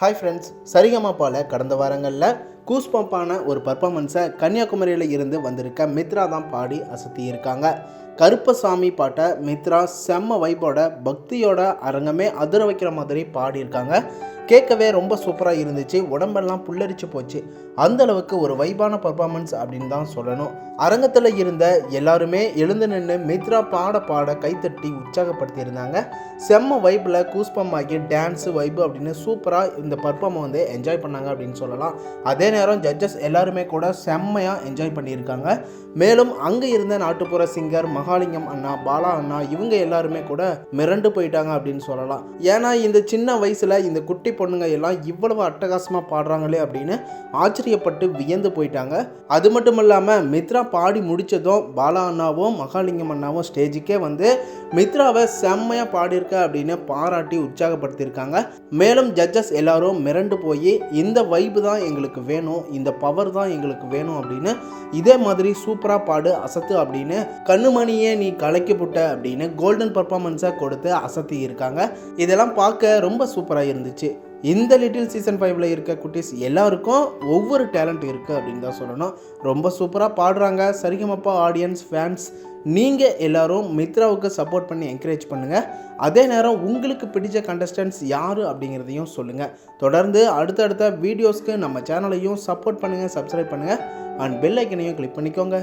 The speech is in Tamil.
ஹாய் ஃப்ரெண்ட்ஸ், சரிகமாபால கடந்த வாரங்களில் கூஸ்பம்பான ஒரு பர்ஃபார்மன்ஸை கன்னியாகுமரியில் இருந்து வந்திருக்க மித்ரா தான் பாடி அசத்தி இருக்காங்க. கருப்பசாமி பாட்டை மித்ரா செம்ம வைப்போட பக்தியோட அரங்கமே அதிர வைக்கிற மாதிரி பாடியிருக்காங்க. கேட்கவே ரொம்ப சூப்பராக இருந்துச்சு. உடம்பெல்லாம் புல்லரிச்சு போச்சு. அந்த அளவுக்கு ஒரு வைபான பர்ஃபார்மன்ஸ் அப்படின்னு தான் சொல்லணும். அரங்கத்தில் இருந்த எல்லாருமே எழுந்து நின்று மித்ரா பாட கைத்தட்டி உற்சாகப்படுத்தியிருந்தாங்க. செம்ம வைப்பில் கூஸ்பம் ஆகி டான்ஸு வைப்பு அப்படின்னு சூப்பராக இந்த பர்ஃபார்மை என்ஜாய் பண்ணாங்க அப்படின்னு சொல்லலாம். அதே நேரம் ஜட்ஜஸ் எல்லாருமே கூட செம்மையாக என்ஜாய் பண்ணியிருக்காங்க. மேலும் அங்கே இருந்த நாட்டுப்புற சிங்கர் மகாலிங்கம் அண்ணா, பாலா அண்ணா இவங்க எல்லாருமே கூட மிரண்டு போயிட்டாங்க அப்படின்னு சொல்லலாம். ஏன்னா இந்த சின்ன வயசில் இந்த குட்டி பொண்ணுங்க எல்லாம் இவ்வளவு அட்டகாசமாக பாடுறாங்களே அப்படின்னு ஆச்சரியப்பட்டு வியந்து போயிட்டாங்க. அது மட்டும் இல்லாமல் மித்ரா பாடி முடித்ததும் பாலா அண்ணாவும் மகாலிங்கம் அண்ணாவும் ஸ்டேஜுக்கே மித்ராவை செம்மையாக பாடியிருக்க அப்படின்னு பாராட்டி உற்சாகப்படுத்தியிருக்காங்க. மேலும் ஜட்ஜஸ் எல்லாரும் மிரண்டு போய் இந்த வைப்பு தான் எங்களுக்கு வேணும், இந்த பவர் தான் எங்களுக்கு வேணும் அப்படின்னு இதே மாதிரி சூப்பராக பாடு அசத்து அப்படின்னு கண்ணுமணியே நீ கலக்கி புட்ட அப்படின்னு கோல்டன் பர்ஃபார்மன்ஸை கொடுத்து அசத்தி இருக்காங்க. இதெல்லாம் பார்க்க ரொம்ப சூப்பராக இருந்துச்சு. இந்த லிட்டில் சீசன் 5ல் இருக்க குட்டீஸ் எல்லாருக்கும் ஒவ்வொரு டேலண்ட் இருக்குது அப்படின்னு தான் சொல்லணும். ரொம்ப சூப்பராக பாடுறாங்க. சரிகமப்பா ஆடியன்ஸ், ஃபேன்ஸ், நீங்கள் எல்லோரும் மித்ராவுக்கு சப்போர்ட் பண்ணி என்கரேஜ் பண்ணுங்கள். அதே நேரம் உங்களுக்கு பிடிச்ச கண்டஸ்டன்ட்ஸ் யார் அப்படிங்கிறதையும் சொல்லுங்கள். தொடர்ந்து அடுத்தடுத்த வீடியோஸ்க்கு நம்ம சேனலையும் சப்போர்ட் பண்ணுங்கள், சப்ஸ்கிரைப் பண்ணுங்கள் அண்ட் பெல் ஐக்கனையும் கிளிக் பண்ணிக்கோங்க.